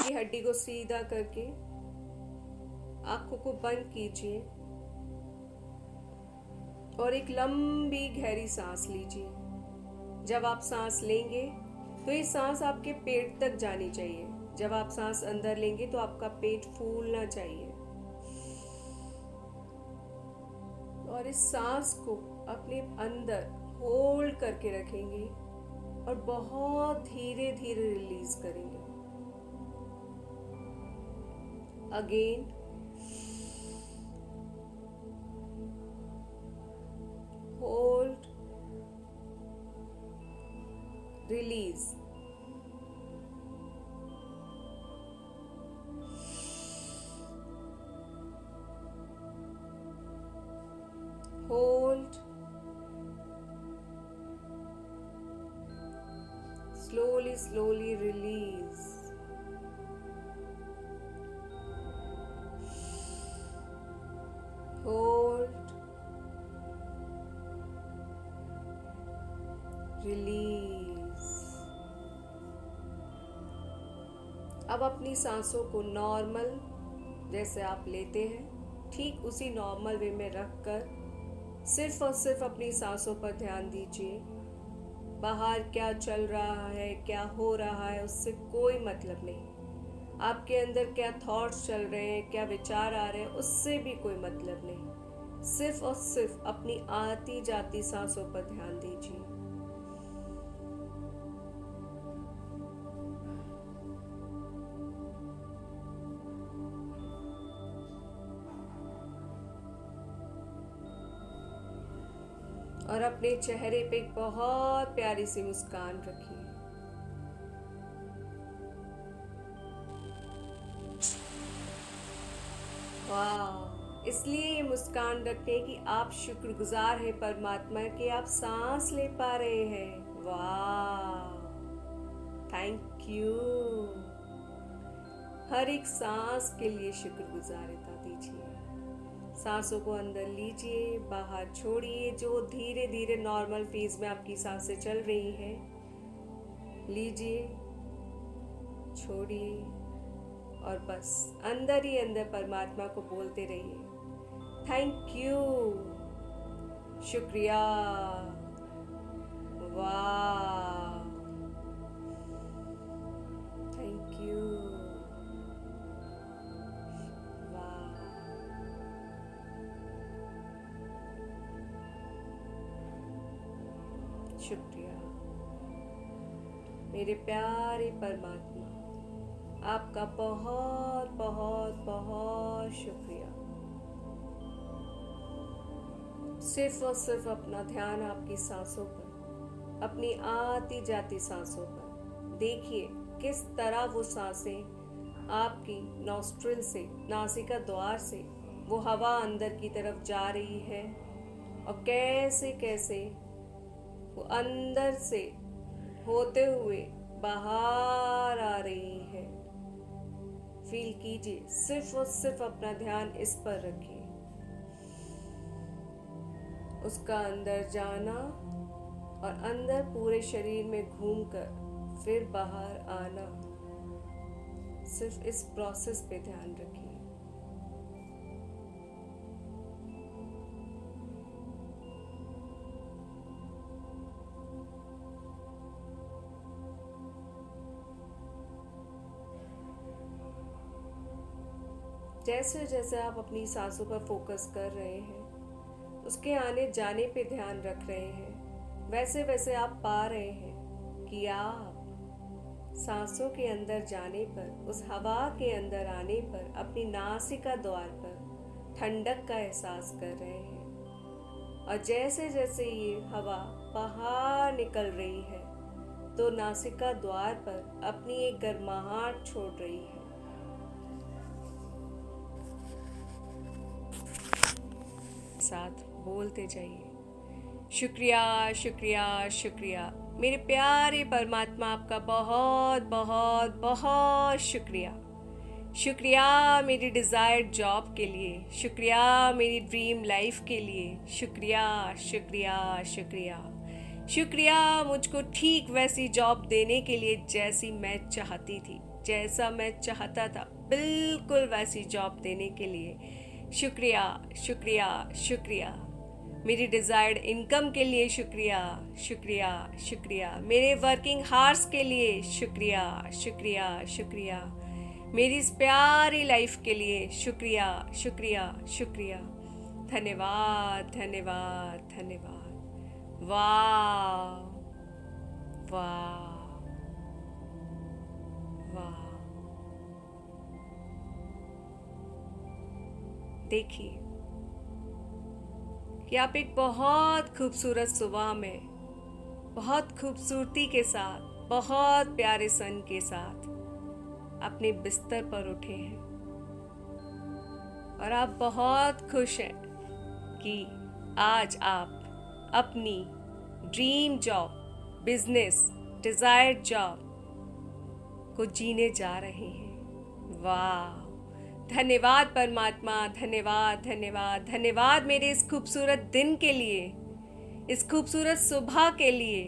की हड्डी को सीधा करके आंखों को बंद कीजिए और एक लंबी गहरी सांस लीजिए। जब आप सांस लेंगे तो ये सांस आपके पेट तक जानी चाहिए। जब आप सांस अंदर लेंगे तो आपका पेट फूलना चाहिए। और इस सांस को अपने अंदर होल्ड करके रखेंगे और बहुत धीरे धीरे रिलीज करेंगे। Again hold, release. Hold, slowly release. Hold, release. अब अपनी सांसों को नॉर्मल जैसे आप लेते हैं ठीक उसी नॉर्मल वे में रखकर सिर्फ और सिर्फ अपनी सांसों पर ध्यान दीजिए। बाहर क्या चल रहा है, क्या हो रहा है, उससे कोई मतलब नहीं। आपके अंदर क्या थॉट्स चल रहे हैं, क्या विचार आ रहे हैं, उससे भी कोई मतलब नहीं। सिर्फ और सिर्फ अपनी आती जाती सांसों पर ध्यान दीजिए। और अपने चेहरे पे एक बहुत प्यारी सी मुस्कान रखिए। वाह! इसलिए ये मुस्कान रखें कि आप शुक्रगुजार हैं परमात्मा के आप सांस ले पा रहे हैं। वाह! Thank you. हर एक सांस के लिए शुक्रगुजारिता दीजिए। सांसों को अंदर लीजिए, बाहर छोड़िए। जो धीरे धीरे नॉर्मल फेज में आपकी सांसें चल रही हैं, लीजिए, छोड़िए और बस अंदर ही अंदर परमात्मा को बोलते रहिए, थैंक यू, शुक्रिया, वाह, थैंक यू, शुक्रिया। मेरे प्यारे परमात्मा, आपका बहुत बहुत बहुत शुक्रिया। सिर्फ और सिर्फ अपना ध्यान आपकी सांसों पर, अपनी आती जाती सांसों पर देखिए किस तरह वो सांसें आपकी नॉस्ट्रिल से, नासिका द्वार से वो हवा अंदर की तरफ जा रही है और कैसे कैसे वो अंदर से होते हुए बाहर आ रही है। फील कीजिए, सिर्फ और सिर्फ अपना ध्यान इस पर रखिए। उसका अंदर जाना और अंदर पूरे शरीर में घूमकर फिर बाहर आना, सिर्फ इस प्रोसेस पे ध्यान रखिए। जैसे जैसे आप अपनी सांसों पर फोकस कर रहे हैं, उसके आने जाने पे ध्यान रख रहे हैं, वैसे वैसे आप पा रहे हैं कि आप सांसों के अंदर जाने पर, उस हवा के अंदर आने पर अपनी नासिका द्वार पर ठंडक का एहसास कर रहे हैं। और जैसे जैसे ये हवा बाहर निकल रही है तो नासिका द्वार पर अपनी एक गर्माहट छोड़ रही है। साथ बोलते जाइए, शुक्रिया, शुक्रिया, शुक्रिया। मेरे प्यारे परमात्मा, आपका बहुत बहुत बहुत शुक्रिया। शुक्रिया मेरी डिज़ायर्ड जॉब के लिए, शुक्रिया मेरी ड्रीम लाइफ के लिए, शुक्रिया, शुक्रिया, शुक्रिया, शुक्रिया मुझको ठीक वैसी जॉब देने के लिए जैसी मैं चाहती थी। जैसा मैं चाहता था बिल्कुल वैसी जॉब देने के लिए शुक्रिया, शुक्रिया, शुक्रिया। मेरी डिज़ायर्ड इनकम के लिए शुक्रिया, शुक्रिया, शुक्रिया। मेरे वर्किंग हार्स के लिए शुक्रिया, शुक्रिया, शुक्रिया। मेरी इस प्यारी लाइफ के लिए शुक्रिया, शुक्रिया, शुक्रिया। धन्यवाद, धन्यवाद, धन्यवाद। वाह, वाह, वाह। देखिए कि आप एक बहुत खूबसूरत सुबह में बहुत खूबसूरती के साथ, बहुत प्यारे सन के साथ अपने बिस्तर पर उठे हैं और आप बहुत खुश हैं कि आज आप अपनी dream job, business, desired job को जीने जा रहे हैं। वाह, धन्यवाद परमात्मा, धन्यवाद, धन्यवाद, धन्यवाद मेरे इस खूबसूरत दिन के लिए, इस खूबसूरत सुबह के लिए,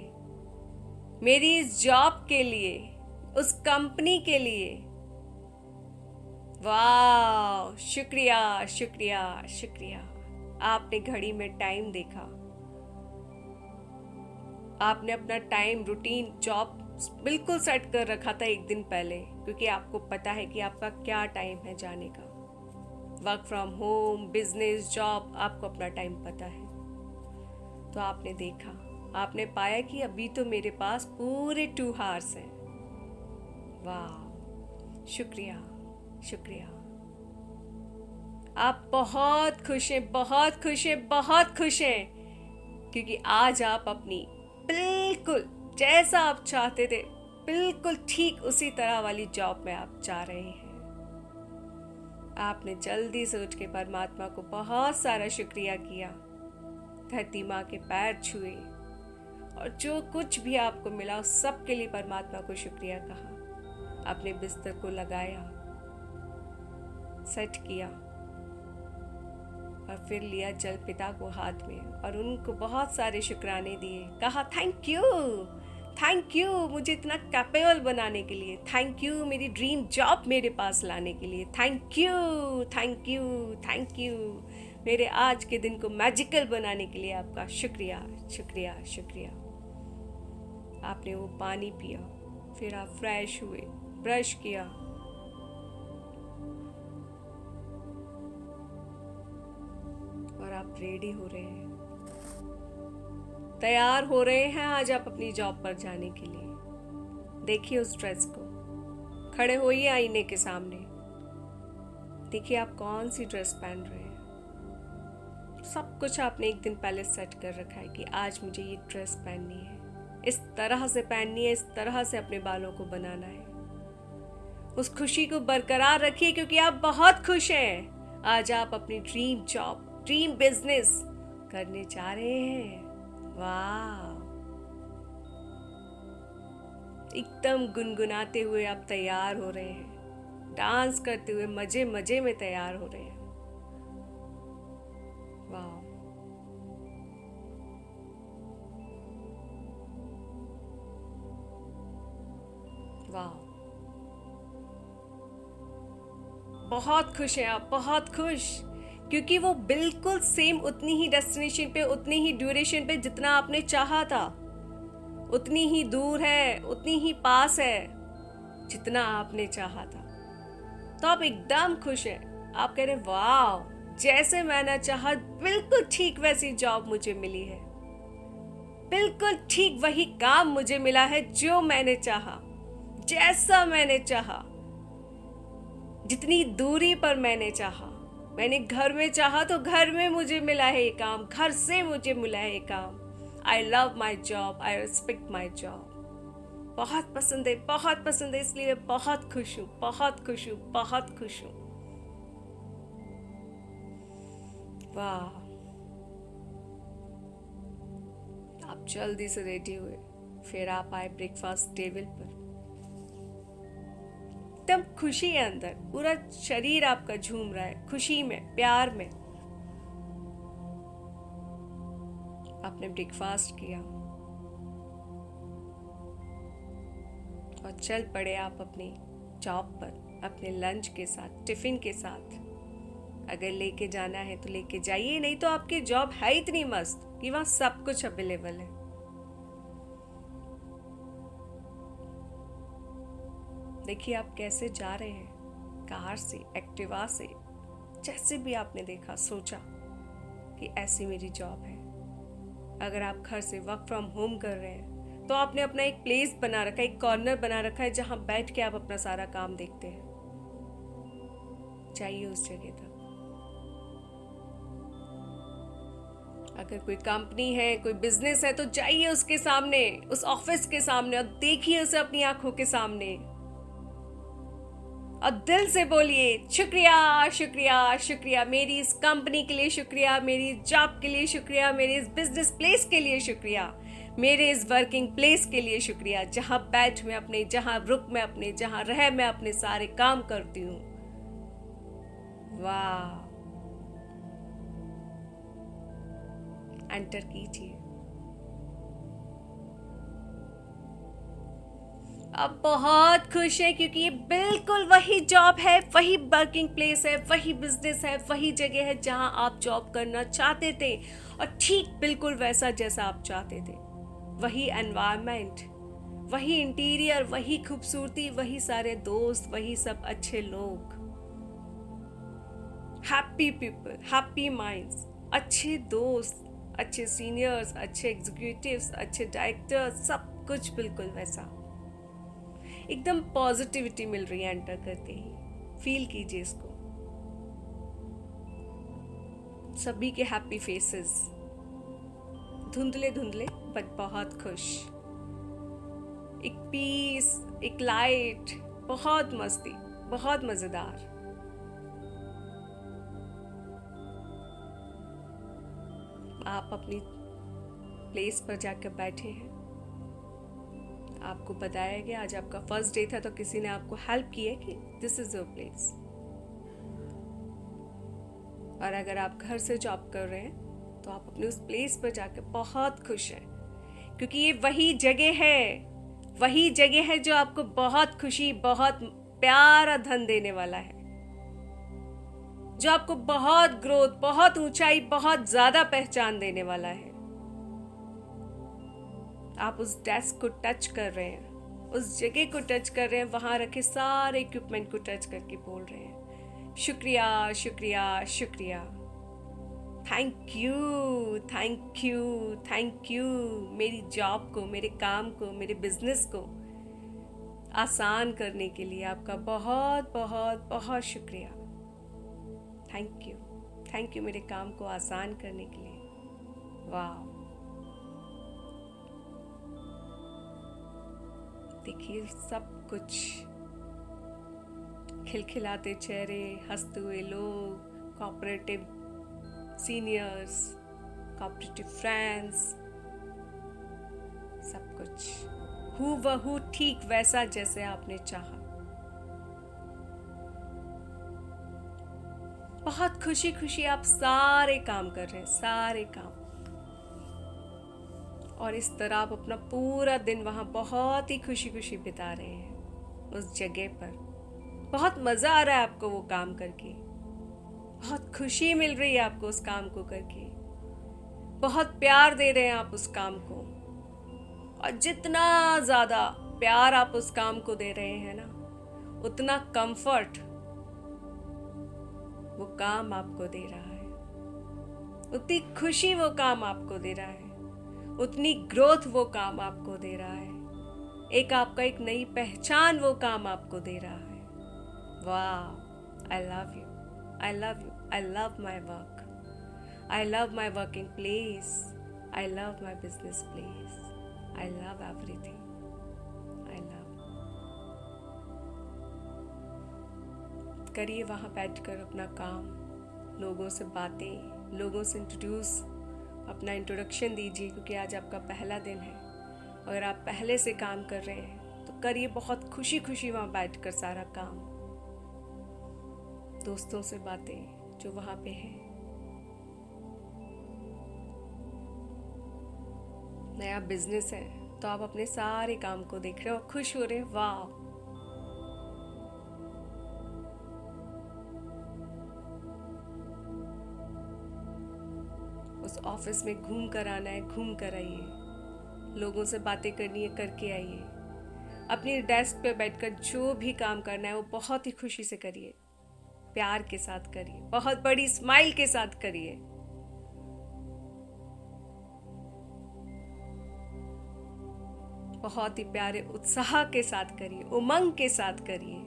मेरी इस जॉब के लिए, उस कंपनी के लिए। वाह, शुक्रिया, शुक्रिया, शुक्रिया। आपने घड़ी में टाइम देखा, आपने अपना टाइम रूटीन जॉब बिल्कुल सेट कर रखा था एक दिन पहले, क्योंकि आपको पता है कि आपका क्या टाइम है जाने का। Work from home, business, job, आपको अपना टाइम पता है। तो आपने देखा, आपने पाया कि अभी तो मेरे पास पूरे 2 आवर्स हैं। वाह, शुक्रिया, शुक्रिया। आप बहुत खुश हैं, बहुत खुश हैं, बहुत खुश हैं, क्योंकि आज आप अपनी बिल्कुल जैसा आप चाहते थे, बिल्कुल ठीक उसी तरह वाली जॉब में आप जा रहे हैं। आपने जल्दी से उठ के परमात्मा को बहुत सारा शुक्रिया किया, धरती माँ के पैर छुए और जो कुछ भी आपको मिला उस सब के लिए परमात्मा को शुक्रिया कहा। अपने बिस्तर को लगाया, सेट किया और फिर लिया जल पिता को हाथ में और उनको बहुत सारे शुक्राने दिए। कहा थैंक यू, थैंक यू मुझे इतना कैपेबल बनाने के लिए, थैंक यू मेरी ड्रीम जॉब मेरे पास लाने के लिए, thank you, thank you, thank you मेरे आज के दिन को मैजिकल बनाने के लिए आपका शुक्रिया, शुक्रिया, शुक्रिया। आपने वो पानी पिया, फिर आप फ्रेश हुए, ब्रश किया, और आप रेडी हो रहे हैं, तैयार हो रहे हैं आज आप अपनी जॉब पर जाने के लिए। देखिए उस ड्रेस को, खड़े होइए आईने के सामने, देखिए आप कौन सी ड्रेस पहन रहे हैं। सब कुछ आपने एक दिन पहले सेट कर रखा है कि आज मुझे ये ड्रेस पहननी है, इस तरह से पहननी है, इस तरह से अपने बालों को बनाना है। उस खुशी को बरकरार रखिए क्योंकि आप बहुत खुश हैं। आज आप अपनी ड्रीम जॉब, ड्रीम बिजनेस करने जा रहे हैं। वाह, एकदम गुनगुनाते हुए आप तैयार हो रहे हैं, डांस करते हुए मजे मजे में तैयार हो रहे हैं। वाह, वाह, बहुत खुश हैं आप, बहुत खुश, क्योंकि वो बिल्कुल सेम उतनी ही डेस्टिनेशन पे, उतनी ही ड्यूरेशन पे जितना आपने चाहा था, उतनी ही दूर है, उतनी ही पास है जितना आपने चाहा था। तो आप एकदम खुश हैं। आप कह रहे वाह, जैसे मैंने चाहा बिल्कुल ठीक वैसी जॉब मुझे मिली है, बिल्कुल ठीक वही काम मुझे मिला है जो मैंने चाहा, जैसा मैंने चाहा, जितनी दूरी पर मैंने चाहा। मैंने घर में चाहा तो घर में मुझे मिला है ये काम, घर से मुझे मिला है ये काम। I love my job, I respect my job. बहुत पसंद है, बहुत पसंद है, इसलिए मैं बहुत खुश हूँ, बहुत खुश हूँ, बहुत खुश हूँ। वाह, आप जल्दी से रेडी हुए, फिर आप आए ब्रेकफास्ट टेबल पर। एकदम खुशी है अंदर, पूरा शरीर आपका झूम रहा है खुशी में, प्यार में। आपने ब्रेकफास्ट किया और चल पड़े आप अपनी जॉब पर अपने लंच के साथ, टिफिन के साथ। अगर लेके जाना है तो लेके जाइए, नहीं तो आपकी जॉब है इतनी मस्त कि वहां सब कुछ अवेलेबल है। देखिए आप कैसे जा रहे हैं, कार से, एक्टिवा से, जैसे भी आपने देखा, सोचा कि ऐसी मेरी जॉब है। अगर आप घर से वर्क फ्रॉम होम कर रहे हैं तो आपने अपना एक प्लेस बना रखा है, एक कॉर्नर बना रखा है जहां बैठ के आप अपना सारा काम देखते हैं। जाइए उस जगह तक। अगर कोई कंपनी है, कोई बिजनेस है, तो जाइए उसके सामने, उस ऑफिस के सामने, और देखिए उसे अपनी आंखों के सामने और दिल से बोलिए शुक्रिया, शुक्रिया, शुक्रिया, मेरी इस कंपनी के लिए शुक्रिया, मेरी जॉब के लिए शुक्रिया, मेरे इस बिजनेस प्लेस के लिए शुक्रिया, मेरे इस वर्किंग प्लेस के लिए शुक्रिया, जहां बैठ मैं अपने, जहां रुक मैं अपने, जहां रह मैं अपने सारे काम करती हूँ। वाह, एंटर कीजिए। अब बहुत खुश है क्योंकि ये बिल्कुल वही जॉब है, वही वर्किंग प्लेस है, वही बिजनेस है, वही जगह है जहां आप जॉब करना चाहते थे, और ठीक बिल्कुल वैसा जैसा आप चाहते थे। वही एनवायरनमेंट, वही इंटीरियर, वही खूबसूरती, वही सारे दोस्त, वही सब अच्छे लोग, हैप्पी पीपल, हैप्पी माइंड्स, अच्छे दोस्त, अच्छे सीनियर्स, अच्छे एग्जीक्यूटिव्स, अच्छे डायरेक्टर्स, सब कुछ बिल्कुल वैसा। एकदम पॉजिटिविटी मिल रही है एंटर करते ही। फील कीजिए इसको। सभी के हैप्पी फेसेस, धुंधले धुंधले बट बहुत खुश, एक पीस, एक लाइट, बहुत मस्ती, बहुत मजेदार। आप अपनी प्लेस पर जाकर बैठे हैं। आपको बताया गया आज आपका फर्स्ट डे था, तो किसी ने आपको हेल्प की है कि दिस इज योर प्लेस। और अगर आप घर से जॉब कर रहे हैं तो आप अपने उस प्लेस पर जाकर बहुत खुश हैं, क्योंकि ये वही जगह है, वही जगह है जो आपको बहुत खुशी, बहुत प्यारा धन देने वाला है, जो आपको बहुत ग्रोथ, बहुत ऊंचाई, बहुत ज्यादा पहचान देने वाला है। आप उस डेस्क को टच कर रहे हैं, उस जगह को टच कर रहे हैं, वहां रखे सारे इक्विपमेंट को टच करके बोल रहे हैं शुक्रिया, शुक्रिया, शुक्रिया, thank you, thank you, thank you, मेरी जॉब को, मेरे काम को, मेरे बिजनेस को आसान करने के लिए आपका बहुत बहुत बहुत शुक्रिया। थैंक यू, थैंक यू मेरे काम को आसान करने के लिए। वाह, देखिए सब कुछ, खिलखिलाते चेहरे, हंसते हुए लोग, कोऑपरेटिव सीनियर्स, कोऑपरेटिव फ्रेंड्स, सब कुछ हूबहू ठीक वैसा जैसे आपने चाहा। बहुत खुशी खुशी आप सारे काम कर रहे हैं, सारे काम, और इस तरह आप अपना पूरा दिन वहां बहुत ही खुशी खुशी बिता रहे हैं उस जगह पर। बहुत मजा आ रहा है आपको वो काम करके, बहुत खुशी मिल रही है आपको उस काम को करके, बहुत प्यार दे रहे हैं आप उस काम को, और जितना ज्यादा प्यार आप उस काम को दे रहे हैं ना, उतना कंफर्ट वो काम आपको दे रहा है, उतनी खुशी वो काम आपको दे रहा है, उतनी ग्रोथ वो काम आपको दे रहा है, एक आपका एक नई पहचान वो काम आपको दे रहा है। वाह, आई love you, I love you, I love my work, I love my working place, I love my business place, I love everything, I love. करिए वहाँ बैठकर अपना काम, लोगों से बातें, लोगों से अपना इंट्रोडक्शन दीजिए, क्योंकि आज आपका पहला दिन है। अगर आप पहले से काम कर रहे हैं तो करिए बहुत खुशी खुशी वहाँ बैठकर सारा काम, दोस्तों से बातें जो वहाँ पे हैं। नया बिजनेस है तो आप अपने सारे काम को देख रहे हो, खुश हो रहे हैं। वाह, ऑफिस में घूम कर आना है, घूम कर आइए। लोगों से बातें करनी है, करके आइए। अपनी डेस्क पे बैठकर जो भी काम करना है वो बहुत ही खुशी से करिए, प्यार के साथ करिए, बहुत बड़ी स्माइल के साथ करिए। बहुत ही प्यारे उत्साह के साथ करिए, उमंग के साथ करिए।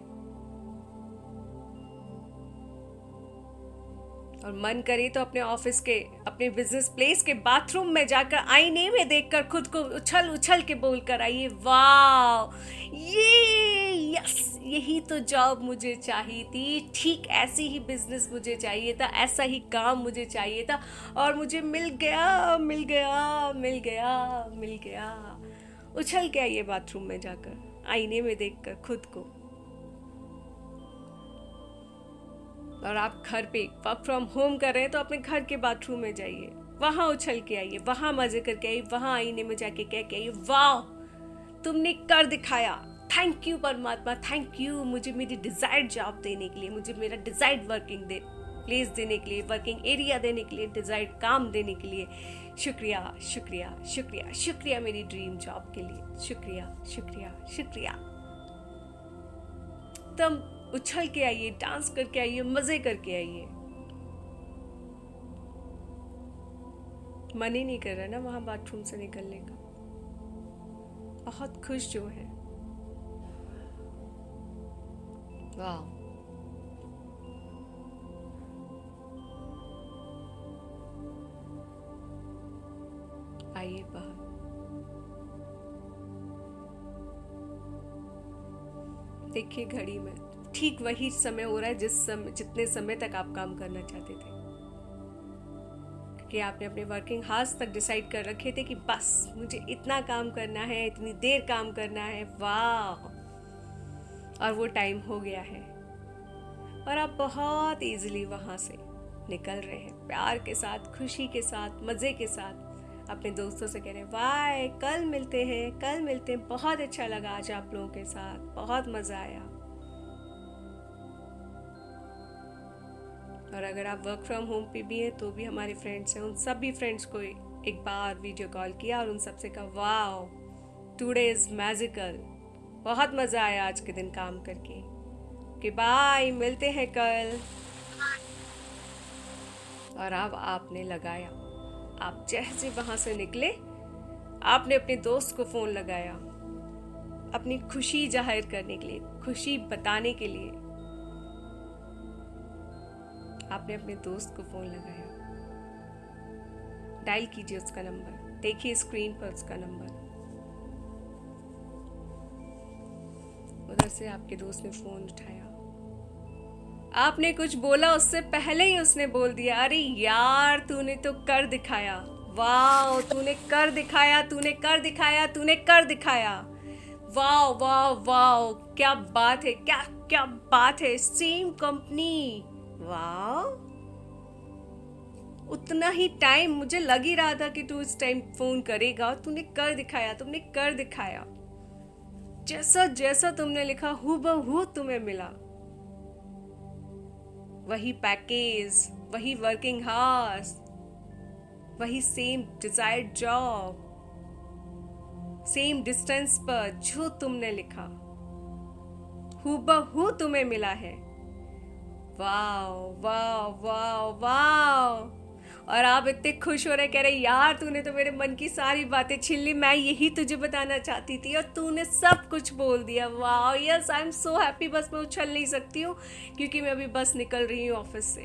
और मन करे तो अपने ऑफिस के, अपने बिजनेस प्लेस के बाथरूम में जाकर आईने में देखकर खुद को उछल उछल के बोल कर आइए, वाह, ये यस, यही तो जॉब मुझे चाहिए थी, ठीक ऐसी ही बिजनेस मुझे चाहिए था, ऐसा ही काम मुझे चाहिए था और मुझे मिल गया, मिल गया, मिल गया, मिल गया। उछल के आइए बाथरूम में जाकर, आईने में देखकर खुद को। और आप घर पे वर्क फ्रॉम होम कर रहे हैं तो अपने घर के बाथरूम में जाइए, वहां उछल के आइए, वहां मजे करके आइए, वहां आईने में जाके कह के आइए, वाह, तुमने कर दिखाया, थैंक यू परमात्मा, थैंक यू मुझे मेरी डिजायर्ड जॉब देने के लिए, मुझे मेरा डिजायर्ड वर्किंग प्लेस देने के लिए, वर्किंग एरिया देने के लिए, डिजायर्ड काम देने के लिए। शुक्रिया, शुक्रिया, शुक्रिया, शुक्रिया मेरी ड्रीम जॉब के लिए, शुक्रिया, शुक्रिया, शुक्रिया। तब उछल के आइए, डांस करके आइए, मजे करके आइए। मन ही नहीं कर रहा ना वहां बाथरूम से निकलने का, बहुत खुश जो है। वाह, आइए बाहर। देखिए घड़ी में ठीक वही समय हो रहा है जितने समय तक आप काम करना चाहते थे, कि आपने अपने वर्किंग हार्स तक डिसाइड कर रखे थे कि बस मुझे इतना काम करना है, इतनी देर काम करना है। वाह, और वो टाइम हो गया है और आप बहुत इजीली वहां से निकल रहे हैं, प्यार के साथ, खुशी के साथ, मजे के साथ। अपने दोस्तों से कह रहे हैं, वाह, कल मिलते हैं, कल मिलते हैं, बहुत अच्छा लगा आज आप लोगों के साथ, बहुत मजा आया। और अगर आप वर्क फ्रॉम होम पे भी हैं तो भी हमारे फ्रेंड्स हैं, उन सभी फ्रेंड्स को एक बार वीडियो कॉल किया और उन सबसे कहा, वाओ, टुडे इज मैजिकल, बहुत मजा आया आज के दिन काम करके, कि बाय, मिलते हैं कल। और अब आपने लगाया, आप जैसे वहां से निकले, आपने अपने दोस्त को फोन लगाया, अपनी खुशी जाहिर करने के लिए, खुशी बताने के लिए आपने अपने दोस्त को फोन लगाया। डायल कीजिए उसका नंबर, देखिए स्क्रीन पर उसका नंबर। उधर से आपके दोस्त ने फोन उठाया, आपने कुछ बोला उससे पहले ही उसने बोल दिया, अरे यार, तूने तो कर दिखाया, वाह, तूने कर दिखाया, तूने कर दिखाया, तूने कर दिखाया, वाह वाह वाह, क्या बात है, क्या क्या बात है, सेम कंपनी, वाह। उतना ही टाइम मुझे लग ही रहा था कि तू इस टाइम फोन करेगा, तूने कर दिखाया, तुमने कर दिखाया, जैसा जैसा तुमने लिखा हूबहू तुम्हें मिला, वही पैकेज, वही वर्किंग हार्स, वही same desired job, same distance पर जो तुमने लिखा, हूबहू तुम्हें मिला है। वाह वाह वाह वाह। और आप इतने खुश हो रहे, कह रहे, यार, तूने तो मेरे मन की सारी बातें छीन ली, मैं यही तुझे बताना चाहती थी और तूने सब कुछ बोल दिया। वाह, yes, I am so happy. बस मैं उछल नहीं सकती हूँ क्योंकि मैं अभी बस निकल रही हूँ ऑफिस से,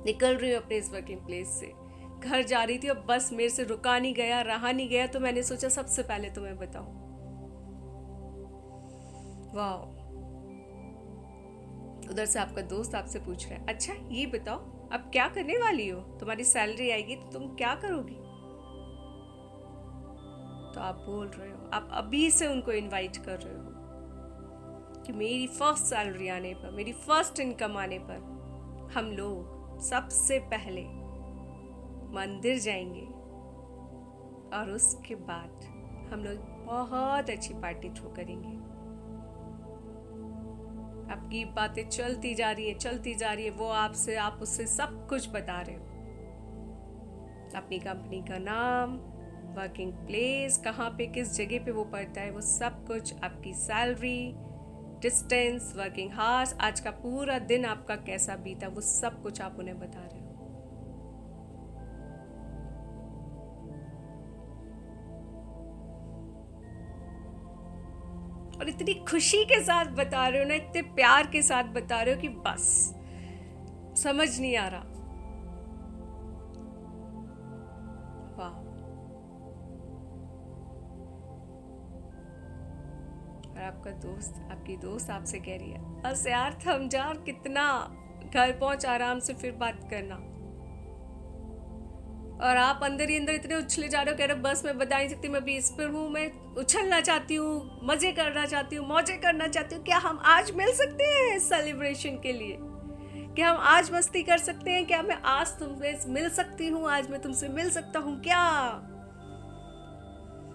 निकल रही हूँ अपने इस वर्किंग प्लेस से, घर जा रही थी और बस मेरे से रुका नहीं गया, रहा नहीं गया, तो मैंने सोचा सबसे पहले तुम्हें बताऊं। वाह। उधर से आपका दोस्त आपसे पूछ रहा है, अच्छा ये बताओ, अब क्या करने वाली हो, तुम्हारी सैलरी आएगी तो तुम क्या करोगी? तो आप बोल रहे हो, आप अभी से उनको इनवाइट कर रहे हो कि मेरी फर्स्ट सैलरी आने पर, मेरी फर्स्ट इनकम आने पर हम लोग सबसे पहले मंदिर जाएंगे और उसके बाद हम लोग बहुत अच्छी पार्टी थ्रो करेंगे। आपकी बातें चलती जा रही है, चलती जा रही है, वो आपसे, आप उससे सब कुछ बता रहे हो, अपनी कंपनी का नाम, वर्किंग प्लेस, कहाँ पे किस जगह पे वो पड़ता है, वो सब कुछ, आपकी सैलरी, डिस्टेंस, वर्किंग हार्स, आज का पूरा दिन आपका कैसा बीता, वो सब कुछ आप उन्हें बता रहे हो। और इतनी खुशी के साथ बता रहे हो ना, इतने प्यार के साथ बता रहे हो कि बस समझ नहीं आ रहा। वाह। और आपका दोस्त, आपकी दोस्त आपसे कह रही है बस यार थम जा, और कितना, घर पहुंच आराम से फिर बात करना। और आप अंदर ही अंदर इतने उछले जा रहे हो, कह रहे हो बस मैं बता नहीं सकती, मैं भी इस पर हूँ, मैं उछलना चाहती हूँ, मजे करना चाहती हूँ, मौजे करना चाहती हूँ। क्या हम आज मिल सकते हैं सेलिब्रेशन के लिए? क्या हम आज मस्ती कर सकते हैं? क्या मैं आज तुमसे मिल सकती हूँ? आज मैं तुमसे मिल सकता हूँ क्या?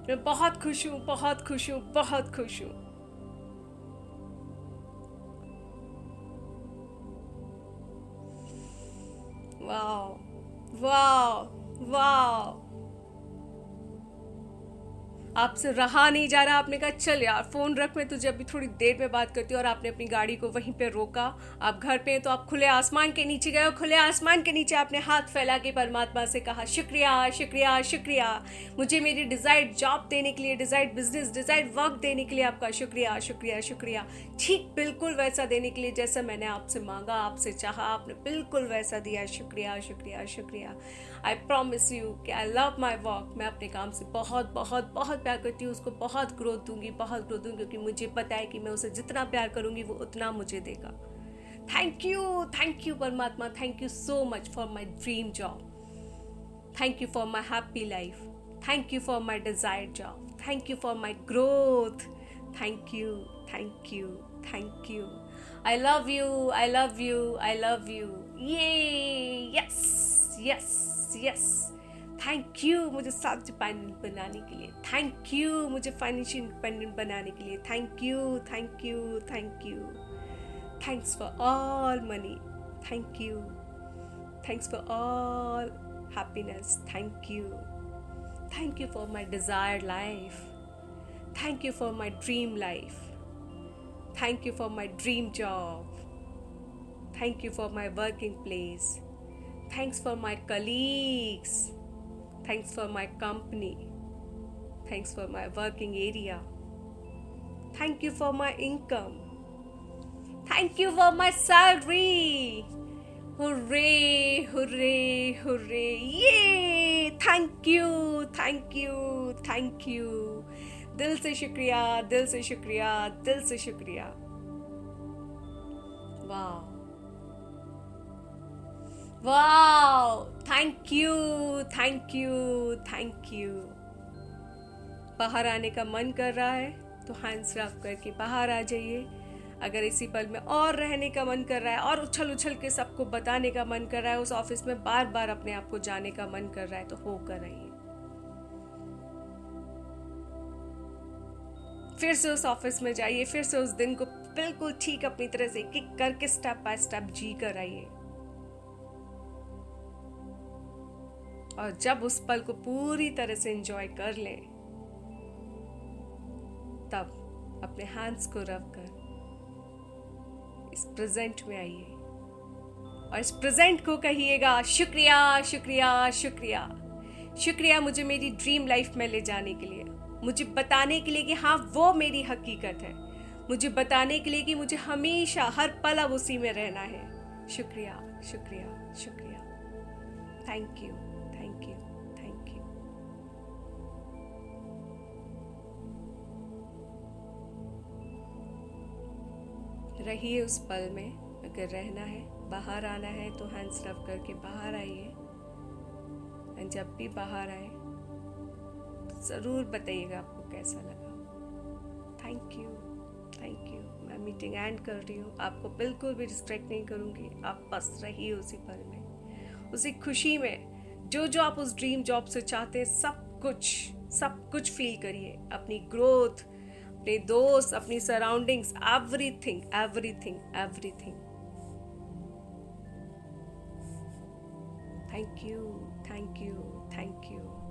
मैं बहुत खुश हूँ, बहुत खुश हूँ, बहुत खुश हूँ। वाह वाह वाह। आपसे रहा नहीं जा रहा, आपने कहा चल यार फोन रख, मैं तुझे अभी थोड़ी देर में बात करती हूँ। और आपने अपनी गाड़ी को वहीं पे रोका। आप घर पे हैं तो आप खुले आसमान के नीचे गए, खुले आसमान के नीचे आपने हाथ फैला के परमात्मा से कहा शुक्रिया शुक्रिया शुक्रिया, मुझे मेरी डिजायर्ड जॉब देने के लिए, डिजायर्ड बिजनेस, डिजायर्ड वर्क देने के लिए आपका शुक्रिया शुक्रिया शुक्रिया। ठीक बिल्कुल वैसा देने के लिए जैसा मैंने आपसे मांगा, आपसे चाहा, आपने बिल्कुल वैसा दिया। शुक्रिया शुक्रिया शुक्रिया। आई प्रॉमिस यू कि आई लव माई वर्क। मैं अपने काम से बहुत बहुत बहुत प्यार करती हूँ, उसको बहुत ग्रोथ दूंगी, बहुत ग्रोथ दूंगी, क्योंकि मुझे पता है कि मैं उसे जितना प्यार करूंगी वो उतना मुझे देगा। थैंक यू परमात्मा, thank you so much for my dream job, thank you for my happy life, thank you for my desired job, thank you for my growth, thank you thank you thank you. I love you I love you I love you. ये yes yes yes. Thank you मुझे self dependent बनाने के लिए, thank you मुझे financial independent बनाने के लिए, thank you thank you thank you. Thanks for all money, thank you, thanks for all happiness, thank you for my desired life, thank you for my dream life, thank you for my dream job, thank you for my working place, thanks for my colleagues, thanks for my company, thanks for my working area, thank you for my income, thank you for my salary, hooray hooray hooray, yay, thank you thank you thank you। दिल से शुक्रिया, दिल से शुक्रिया, दिल से शुक्रिया। वाह wow, thank you thank you thank you. बाहर आने का मन कर रहा है तो हैंड्स रफ करके बाहर आ जाइए। अगर इसी पल में और रहने का मन कर रहा है और उछल उछल के सबको बताने का मन कर रहा है, उस ऑफिस में बार बार अपने आप को जाने का मन कर रहा है, तो होकर रहिए। फिर से उस ऑफिस में जाइए, फिर से उस दिन को बिल्कुल ठीक अपनी तरह से किक करके स्टेप बाय स्टेप जी कर आइए। और जब उस पल को पूरी तरह से एंजॉय कर लें, तब अपने हैंड्स को रब कर इस प्रेजेंट में आइए और इस प्रेजेंट को कहिएगा शुक्रिया शुक्रिया शुक्रिया शुक्रिया, मुझे मेरी ड्रीम लाइफ में ले जाने के लिए, मुझे बताने के लिए कि हाँ वो मेरी हकीकत है, मुझे बताने के लिए कि मुझे हमेशा हर पल अब उसी में रहना है। शुक्रिया शुक्रिया शुक्रिया। Thank you thank you thank you. रहिए उस पल में। अगर रहना है, बाहर आना है तो हैंड्स रब करके बाहर आइए। और जब भी बाहर आए तो ज़रूर बताइएगा आपको कैसा लगा। Thank you thank you. मैं मीटिंग एंड कर रही हूँ, आपको बिल्कुल भी डिस्ट्रैक्ट नहीं करूँगी। आप बस रहिए उसी पल में, उसी खुशी में। जो जो आप उस ड्रीम जॉब से चाहते हैं, सब कुछ फील करिए। अपनी ग्रोथ, अपने दोस्त, अपनी surroundings, everything everything everything. Thank you, thank you, thank you.